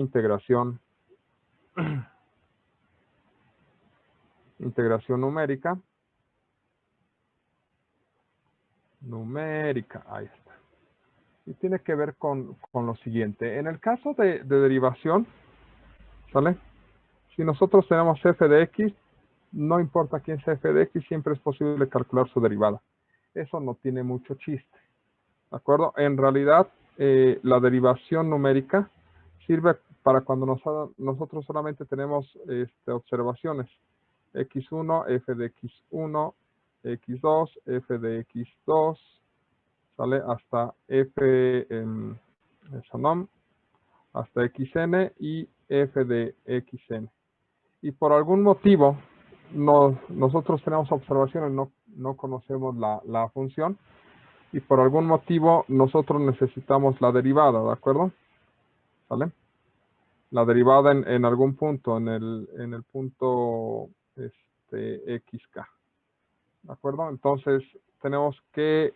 integración, integración numérica. Ahí está. Y tiene que ver con lo siguiente. En el caso de derivación, ¿sale? Si nosotros tenemos f de x, no importa quién sea f de x, siempre es posible calcular su derivada. Eso no tiene mucho chiste, ¿de acuerdo? En realidad, la derivación numérica sirve para cuando nosotros solamente tenemos observaciones. x1, f de x1, x2, f de x2, ¿sale? Hasta f, hasta xn y f de xn. Y por algún motivo, nosotros tenemos observaciones, no conocemos la función, y por algún motivo nosotros necesitamos la derivada, ¿de acuerdo? ¿Sale? La derivada en algún punto, en el punto xk. ¿De acuerdo? Entonces, tenemos que,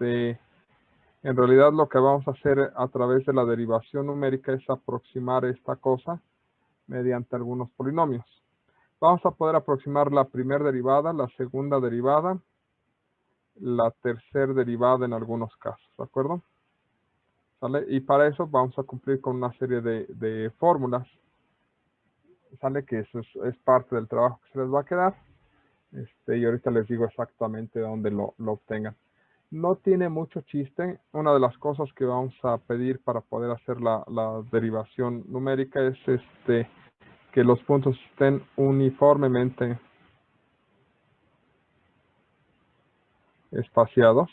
en realidad lo que vamos a hacer a través de la derivación numérica es aproximar esta cosa mediante algunos polinomios. Vamos a poder aproximar la primera derivada, la segunda derivada, la tercera derivada en algunos casos, ¿de acuerdo? ¿Sale? Y para eso vamos a cumplir con una serie de fórmulas, ¿sale? Que eso es parte del trabajo que se les va a quedar. Y ahorita les digo exactamente dónde lo obtengan. No tiene mucho chiste. Una de las cosas que vamos a pedir para poder hacer la derivación numérica es que los puntos estén uniformemente espaciados.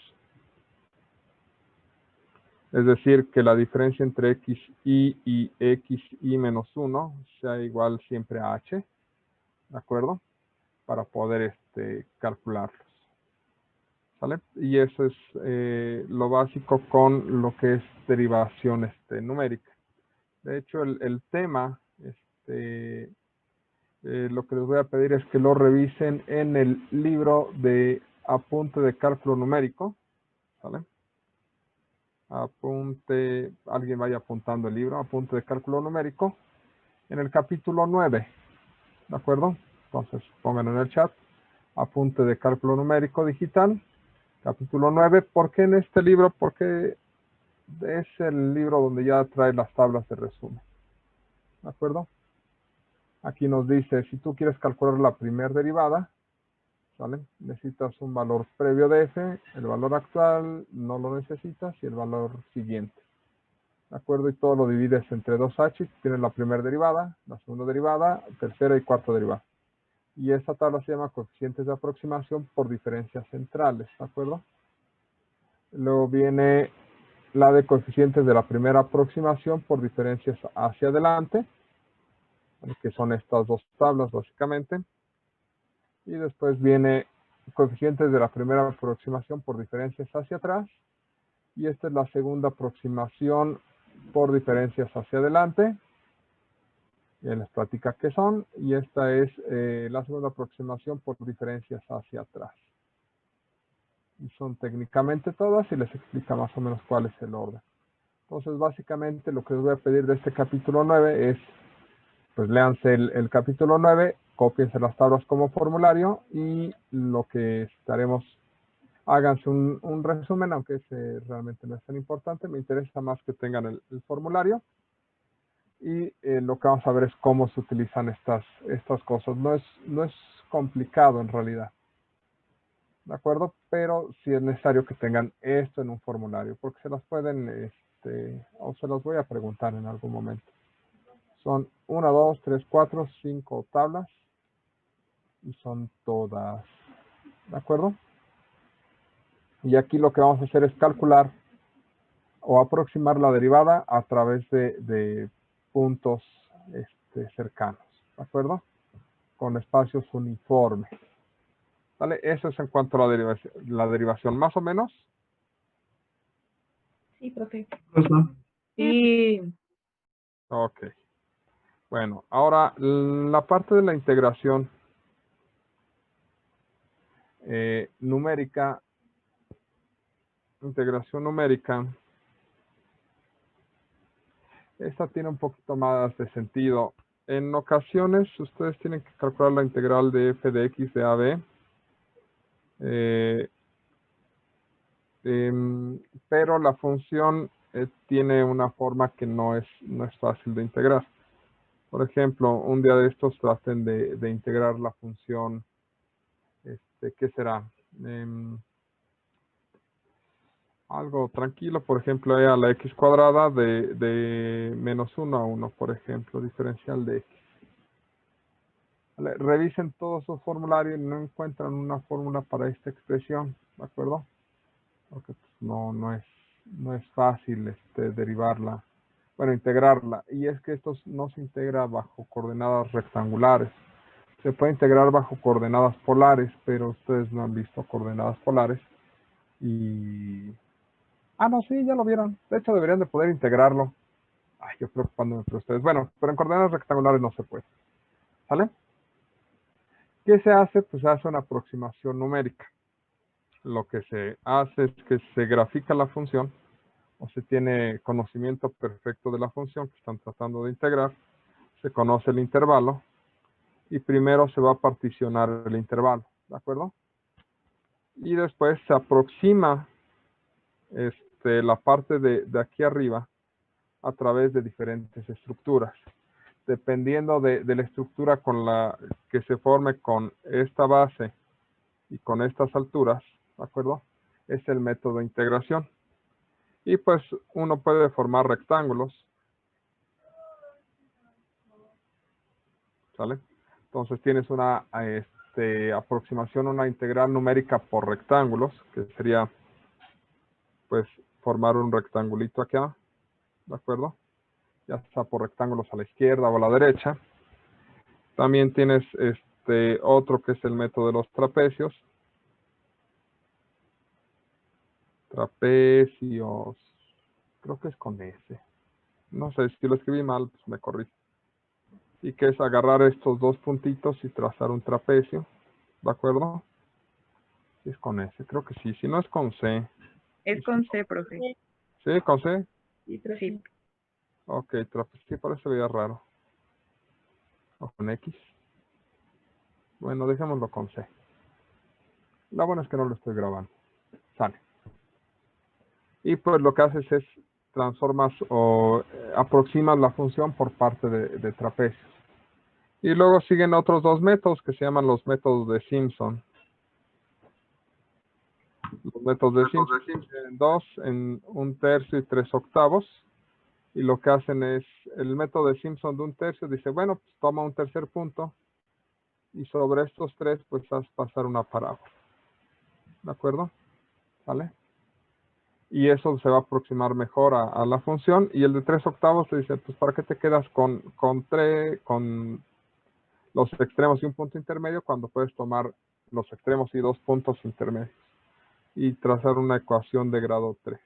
Es decir, que la diferencia entre xi y xi menos 1 sea igual siempre a h, ¿de acuerdo? Para poder calcularlos, ¿sale? Y eso es lo básico con lo que es derivación numérica. De hecho, el tema, lo que les voy a pedir es que lo revisen en el libro de apunte de cálculo numérico, ¿sale? Apunte, alguien vaya apuntando el libro, apunte de cálculo numérico, en el capítulo 9, ¿de acuerdo? Entonces, pongan en el chat, apunte de cálculo numérico digital, capítulo 9. ¿Por qué en este libro? Porque es el libro donde ya trae las tablas de resumen, ¿de acuerdo? Aquí nos dice, si tú quieres calcular la primera derivada, ¿vale? Necesitas un valor previo de f, el valor actual no lo necesitas y el valor siguiente. ¿De acuerdo? Y todo lo divides entre 2h, tienes la primera derivada, la segunda derivada, tercera y cuarta derivada. Y esta tabla se llama coeficientes de aproximación por diferencias centrales, ¿de acuerdo? Luego viene la de coeficientes de la primera aproximación por diferencias hacia adelante, que son estas dos tablas básicamente. Y después viene coeficientes de la primera aproximación por diferencias hacia atrás. Y esta es la segunda aproximación por diferencias hacia adelante. Ya les platica qué son. Y esta es la segunda aproximación por diferencias hacia atrás. Y son técnicamente todas y les explica más o menos cuál es el orden. Entonces, básicamente lo que les voy a pedir de este capítulo 9 es, pues léanse el capítulo 9, cópiense las tablas como formulario y lo que estaremos, háganse un resumen, aunque ese realmente no es tan importante. Me interesa más que tengan el formulario. Y lo que vamos a ver es cómo se utilizan estas cosas. No es complicado en realidad, ¿de acuerdo? Pero sí es necesario que tengan esto en un formulario, porque se las pueden, o se las voy a preguntar en algún momento. Son 1, 2, 3, 4, 5 tablas, y son todas, ¿de acuerdo? Y aquí lo que vamos a hacer es calcular o aproximar la derivada a través de puntos cercanos, ¿de acuerdo? Con espacios uniformes. ¿Vale? Eso es en cuanto a la derivación, más o menos. Sí, profe. Sí. Ok. Bueno, ahora la parte de la integración numérica. Integración numérica. Esta tiene un poquito más de sentido. En ocasiones ustedes tienen que calcular la integral de f de x de AB. Pero la función tiene una forma que no es fácil de integrar. Por ejemplo, un día de estos traten de integrar la función, ¿qué será? Algo tranquilo, por ejemplo, a la x cuadrada de menos 1 a 1, por ejemplo, diferencial de x. Vale, revisen todo su formulario y no encuentran una fórmula para esta expresión, ¿de acuerdo? Porque pues, no es fácil derivarla, bueno, integrarla. Y es que esto no se integra bajo coordenadas rectangulares. Se puede integrar bajo coordenadas polares, pero ustedes no han visto coordenadas polares. Y... ah, no, sí, ya lo vieron. De hecho, deberían de poder integrarlo. Ay, yo preocupándome por ustedes. Bueno, pero en coordenadas rectangulares no se puede. ¿Sale? ¿Qué se hace? Pues se hace una aproximación numérica. Lo que se hace es que se grafica la función, o se tiene conocimiento perfecto de la función que están tratando de integrar, se conoce el intervalo, y primero se va a particionar el intervalo, ¿de acuerdo? Y después se aproxima la parte de aquí arriba a través de diferentes estructuras. Dependiendo de la estructura con la que se forme con esta base y con estas alturas, ¿de acuerdo? Es el método de integración. Y pues uno puede formar rectángulos, ¿sale? Entonces tienes una aproximación, una integral numérica por rectángulos, que sería pues formar un rectangulito acá, ¿de acuerdo? Ya sea por rectángulos a la izquierda o a la derecha. También tienes otro que es el método de los trapecios. Trapecios, creo que es con S. No sé, si lo escribí mal, pues me corrí. Y que es agarrar estos dos puntitos y trazar un trapecio, ¿de acuerdo? Si es con S, creo que sí. Si no es con C. Es con C, profe. ¿Sí? ¿Con C? Sí. Ok, sí, parece veía raro. O con X. Bueno, dejémoslo con C. La buena es que no lo estoy grabando. Sale. Y pues lo que haces es transformas o aproximas la función por parte de trapecios. Y luego siguen otros dos métodos que se llaman los métodos de Simpson. Los métodos de Simpson tienen 2 en 1/3 y 3/8. Y lo que hacen es, el método de Simpson de 1/3 dice, bueno, pues toma un tercer punto y sobre estos 3 pues haz pasar una parábola. ¿De acuerdo? ¿Vale? Y eso se va a aproximar mejor a la función. Y el de 3/8 te dice, pues ¿para qué te quedas con los extremos y un punto intermedio cuando puedes tomar los extremos y 2 puntos intermedios y trazar una ecuación de grado 3?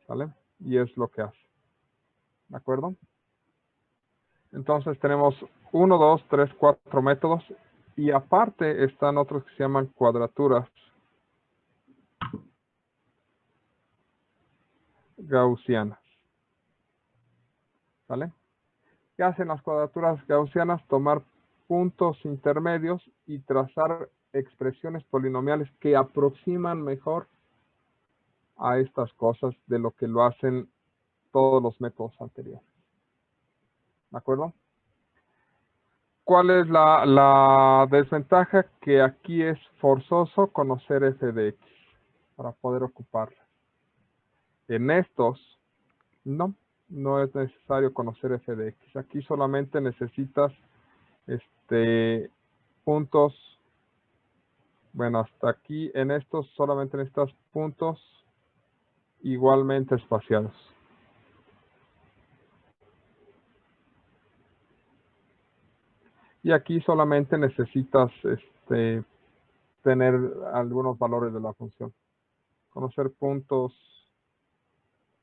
¿Vale? Y es lo que hace. ¿De acuerdo? Entonces tenemos 1, 2, 3, 4 métodos. Y aparte están otros que se llaman cuadraturas gaussianas. ¿Vale? ¿Qué hacen las cuadraturas gaussianas? Tomar puntos intermedios y trazar expresiones polinomiales que aproximan mejor a estas cosas de lo que lo hacen todos los métodos anteriores. ¿De acuerdo? ¿Cuál es la desventaja? Que aquí es forzoso conocer f de x para poder ocuparla. En estos, no es necesario conocer f de x. Aquí solamente necesitas puntos. Bueno, hasta aquí en estos solamente necesitas puntos igualmente espaciados. Y aquí solamente necesitas tener algunos valores de la función. Conocer puntos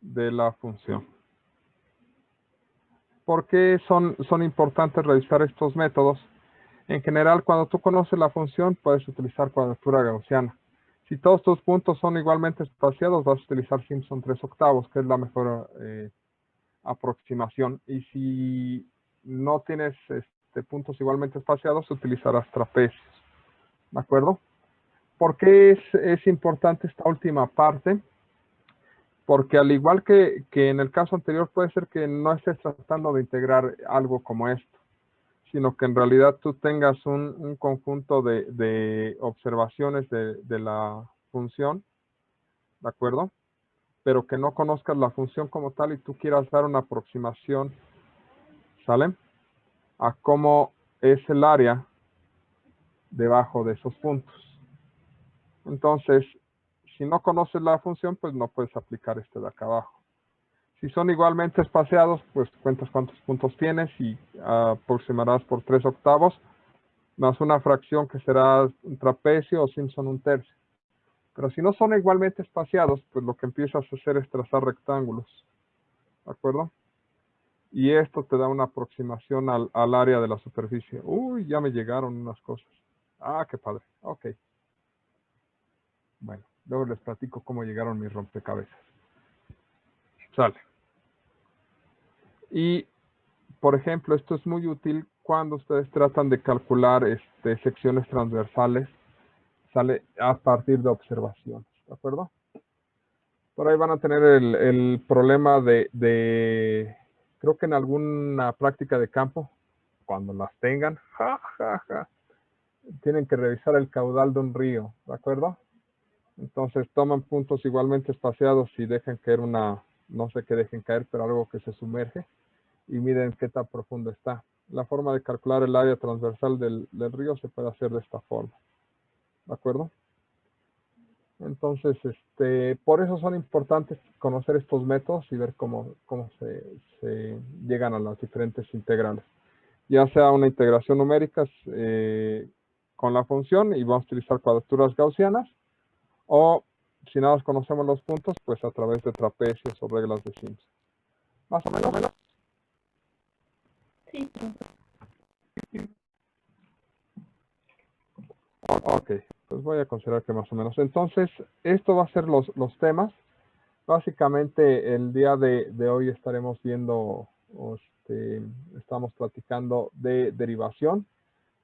de la función. ¿Por qué son importantes revisar estos métodos? En general, cuando tú conoces la función, puedes utilizar cuadratura gaussiana. Si todos tus puntos son igualmente espaciados, vas a utilizar Simpson 3/8, que es la mejor aproximación. Y si no tienes puntos igualmente espaciados, utilizarás trapecios. ¿De acuerdo? ¿Por qué es importante esta última parte? Porque al igual que en el caso anterior, puede ser que no estés tratando de integrar algo como esto, sino que en realidad tú tengas un conjunto de observaciones de la función, ¿de acuerdo? Pero que no conozcas la función como tal y tú quieras dar una aproximación, ¿sale? A cómo es el área debajo de esos puntos. Entonces, si no conoces la función, pues no puedes aplicar este de acá abajo. Si son igualmente espaciados, pues cuentas cuántos puntos tienes y aproximarás por 3/8, más una fracción que será un trapecio o Simpson un tercio. Pero si no son igualmente espaciados, pues lo que empiezas a hacer es trazar rectángulos. ¿De acuerdo? Y esto te da una aproximación al área de la superficie. Uy, ya me llegaron unas cosas. Ah, qué padre. Ok. Bueno, luego les platico cómo llegaron mis rompecabezas. Sale. Y, por ejemplo, esto es muy útil cuando ustedes tratan de calcular secciones transversales. Sale a partir de observaciones. ¿De acuerdo? Por ahí van a tener el problema creo que en alguna práctica de campo, cuando las tengan, tienen que revisar el caudal de un río, ¿de acuerdo? Entonces toman puntos igualmente espaciados y dejan caer no sé qué dejen caer, pero algo que se sumerge y miden qué tan profundo está. La forma de calcular el área transversal del río se puede hacer de esta forma, ¿de acuerdo? Entonces, por eso son importantes conocer estos métodos y ver cómo se llegan a las diferentes integrales. Ya sea una integración numérica con la función y vamos a utilizar cuadraturas gaussianas, o si nada más conocemos los puntos, pues a través de trapecios o reglas de Simpson. Más o menos. Sí. Ok, pues voy a considerar que más o menos. Entonces, esto va a ser los temas. Básicamente, el día de hoy estaremos viendo, estamos platicando de derivación.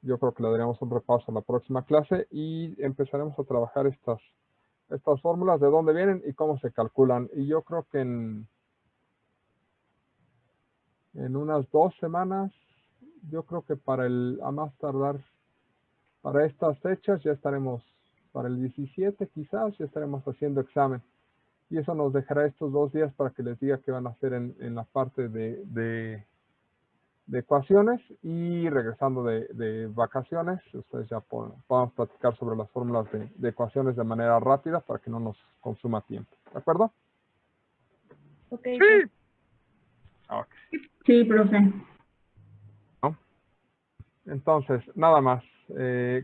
Yo creo que le daremos un repaso en la próxima clase y empezaremos a trabajar estas fórmulas, de dónde vienen y cómo se calculan. Y yo creo que en unas 2 semanas, yo creo que a más tardar, para estas fechas ya estaremos, para el 17 quizás, ya estaremos haciendo examen. Y eso nos dejará estos 2 días para que les diga qué van a hacer en la parte de ecuaciones, y regresando de vacaciones, ustedes ya podamos platicar sobre las fórmulas de ecuaciones de manera rápida para que no nos consuma tiempo. ¿De acuerdo? Ok. Sí. Okay. Sí, profe. ¿No? Entonces, nada más,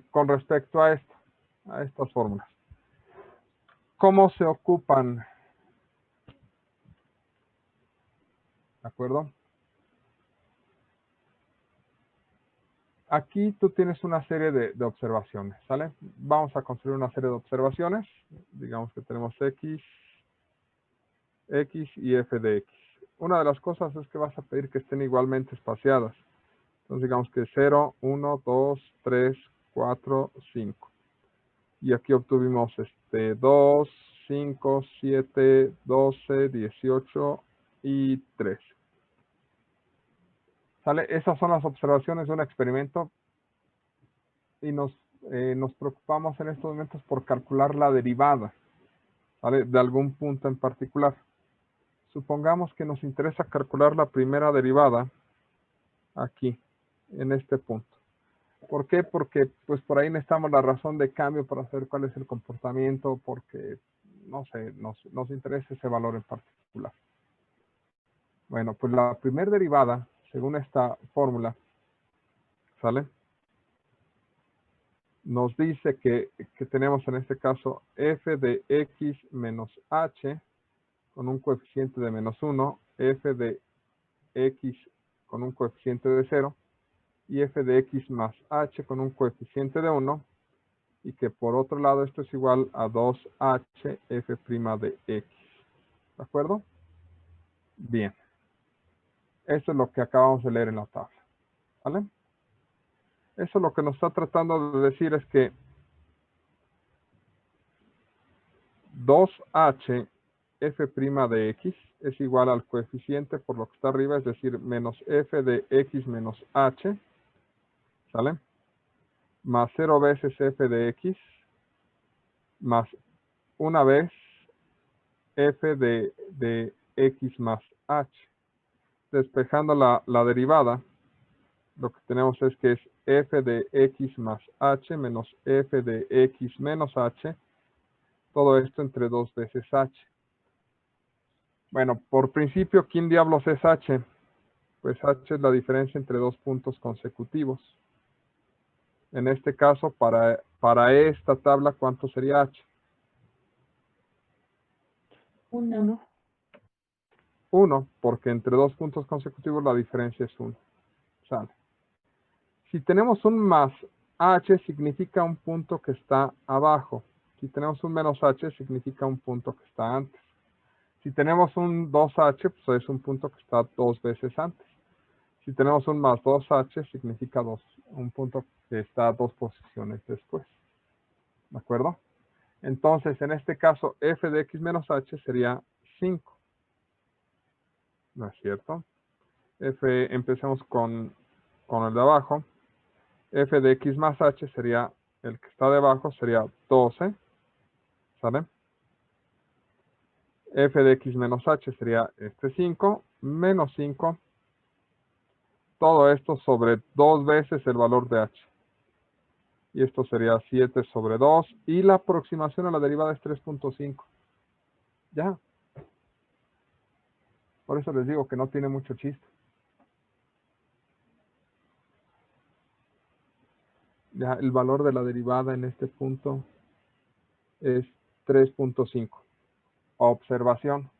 con respecto a estas fórmulas. ¿Cómo se ocupan? ¿De acuerdo? Aquí tú tienes una serie de observaciones, ¿sale? Vamos a construir una serie de observaciones. Digamos que tenemos X y f de X. Una de las cosas es que vas a pedir que estén igualmente espaciadas. Entonces digamos que 0, 1, 2, 3, 4, 5. Y aquí obtuvimos 2, 5, 7, 12, 18 y 13. ¿Sale? Esas son las observaciones de un experimento y nos preocupamos en estos momentos por calcular la derivada, ¿vale? De algún punto en particular. Supongamos que nos interesa calcular la primera derivada aquí, en este punto. ¿Por qué? Porque pues por ahí necesitamos la razón de cambio para saber cuál es el comportamiento, porque, no sé, nos interesa ese valor en particular. Bueno, pues la primera derivada, según esta fórmula, ¿sale? Nos dice que tenemos en este caso f de x menos h con un coeficiente de -1, f de x con un coeficiente de 0 y f de x más h con un coeficiente de 1, y que por otro lado esto es igual a 2h f' de x. ¿De acuerdo? Bien. Esto es lo que acabamos de leer en la tabla. ¿Vale? Eso lo que nos está tratando de decir es que 2h f' de x es igual al coeficiente por lo que está arriba, es decir, menos f de x menos h, ¿sale? Más 0 veces f de x, más una vez f de x más h. Despejando la derivada, lo que tenemos es que es f de x más h menos f de x menos h, todo esto entre 2 veces h. Bueno, por principio, ¿quién diablos es h? Pues h es la diferencia entre dos puntos consecutivos. En este caso, para esta tabla, ¿cuánto sería h? 1. 1, porque entre dos puntos consecutivos la diferencia es 1. Sale. Si tenemos un más h, significa un punto que está abajo. Si tenemos un menos h, significa un punto que está antes. Si tenemos un 2h, pues es un punto que está 2 veces antes. Si tenemos un más 2h, significa un punto que está 2 posiciones después. ¿De acuerdo? Entonces, en este caso, f de x menos h sería 5. ¿No es cierto? Empecemos con el de abajo. F de x más h sería, el que está debajo sería 12. ¿Sale? F de x menos h sería este 5, menos 5. Todo esto sobre 2 veces el valor de h. Y esto sería 7 sobre 2. Y la aproximación a la derivada es 3.5. Ya. Por eso les digo que no tiene mucho chiste. Ya, el valor de la derivada en este punto es 3.5. Observación.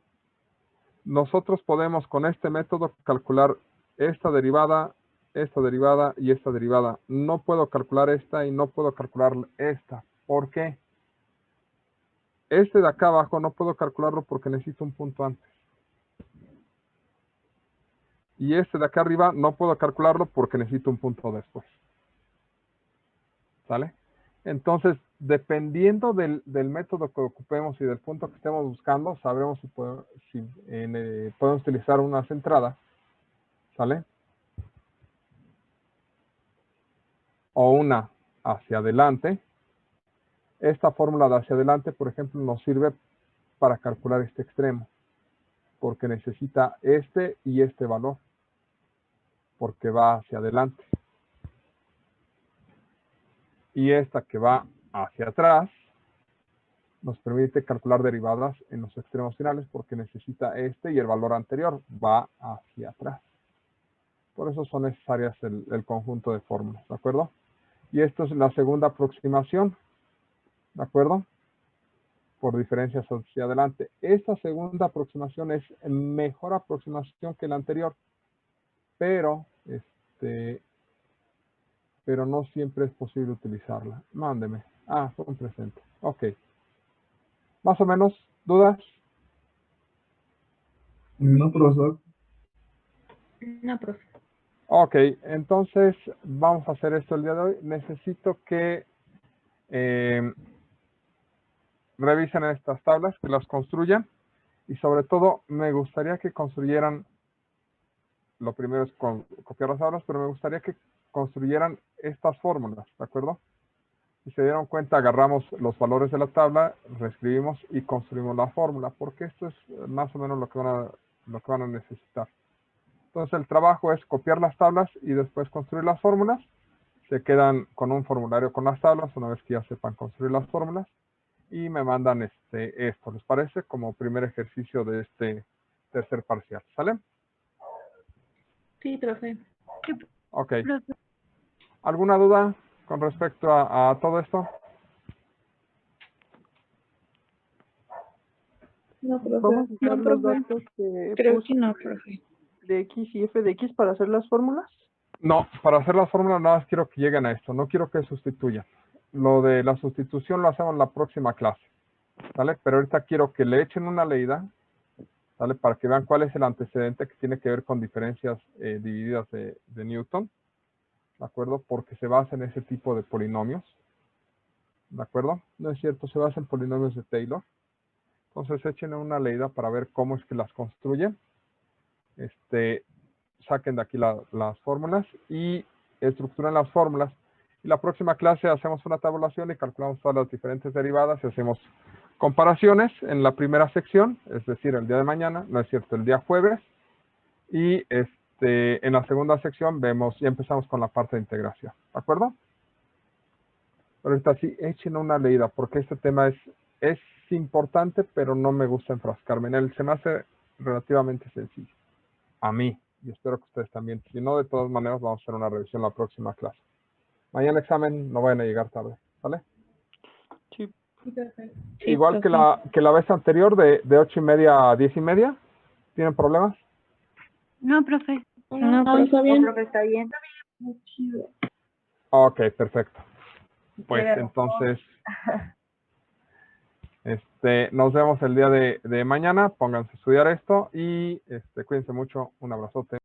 Nosotros podemos con este método calcular esta derivada y esta derivada. No puedo calcular esta y no puedo calcular esta. ¿Por qué? Este de acá abajo no puedo calcularlo porque necesito un punto antes. Y este de acá arriba no puedo calcularlo porque necesito un punto después. ¿Sale? Entonces, dependiendo del método que ocupemos y del punto que estemos buscando, sabremos si podemos utilizar unas entradas. ¿Sale? O una hacia adelante. Esta fórmula de hacia adelante, por ejemplo, nos sirve para calcular este extremo, porque necesita este y este valor, porque va hacia adelante. Y esta que va hacia atrás nos permite calcular derivadas en los extremos finales, porque necesita este y el valor anterior va hacia atrás. Por eso son necesarias el conjunto de fórmulas, ¿de acuerdo? Y esto es la segunda aproximación, ¿de acuerdo? Por diferencias hacia adelante. Esta segunda aproximación es mejor aproximación que la anterior, pero no siempre es posible utilizarla. Mándeme. Ah, fue un presente. Ok. Más o menos, ¿dudas? No, profesor. No, profe. Ok, entonces vamos a hacer esto el día de hoy. Necesito que revisen estas tablas, que las construyan. Y sobre todo, me gustaría que construyeran, lo primero es copiar las tablas, pero me gustaría que construyeran estas fórmulas, ¿de acuerdo? Si se dieron cuenta, agarramos los valores de la tabla, reescribimos y construimos la fórmula, porque esto es más o menos lo que van a necesitar. Entonces el trabajo es copiar las tablas y después construir las fórmulas. Se quedan con un formulario con las tablas una vez que ya sepan construir las fórmulas y me mandan esto, ¿les parece? Como primer ejercicio de este tercer parcial, ¿sale? Sí, profe. Sí, Ok. profe. ¿Alguna duda con respecto a todo esto? No, profe. Vamos a usar No, los profe. datos que Creo puso que no, profe. de X y F de X para hacer las fórmulas. No, para hacer las fórmulas nada más quiero que lleguen a esto, no quiero que sustituyan. Lo de la sustitución lo hacemos en la próxima clase, ¿sale? Pero ahorita quiero que le echen una leída, ¿sale? ¿Vale? Para que vean cuál es el antecedente que tiene que ver con diferencias divididas de Newton, ¿de acuerdo? Porque se basa en ese tipo de polinomios, ¿de acuerdo? No es cierto, se basa en polinomios de Taylor. Entonces echen una leída para ver cómo es que las construyen. Saquen de aquí las fórmulas y estructuran las fórmulas. Y la próxima clase hacemos una tabulación y calculamos todas las diferentes derivadas y hacemos comparaciones en la primera sección, es decir, el día de mañana, no es cierto, el día jueves. Y en la segunda sección vemos y empezamos con la parte de integración, ¿de acuerdo? Pero ahorita sí, echen una leída porque este tema es importante, pero no me gusta enfrascarme en él. Se me hace relativamente sencillo. A mí. Y espero que ustedes también. Si no, de todas maneras, vamos a hacer una revisión en la próxima clase. Mañana el examen no vayan a llegar tarde, ¿vale? Sí. Sí, profe. Igual que la vez anterior, de 8:30 a 10:30. ¿Tienen problemas? No, profe. No, profe, está bien. Profe, está bien. Muy chido. Ok, perfecto. Pues Qué entonces, nos vemos el día de mañana. Pónganse a estudiar esto y cuídense mucho. Un abrazote.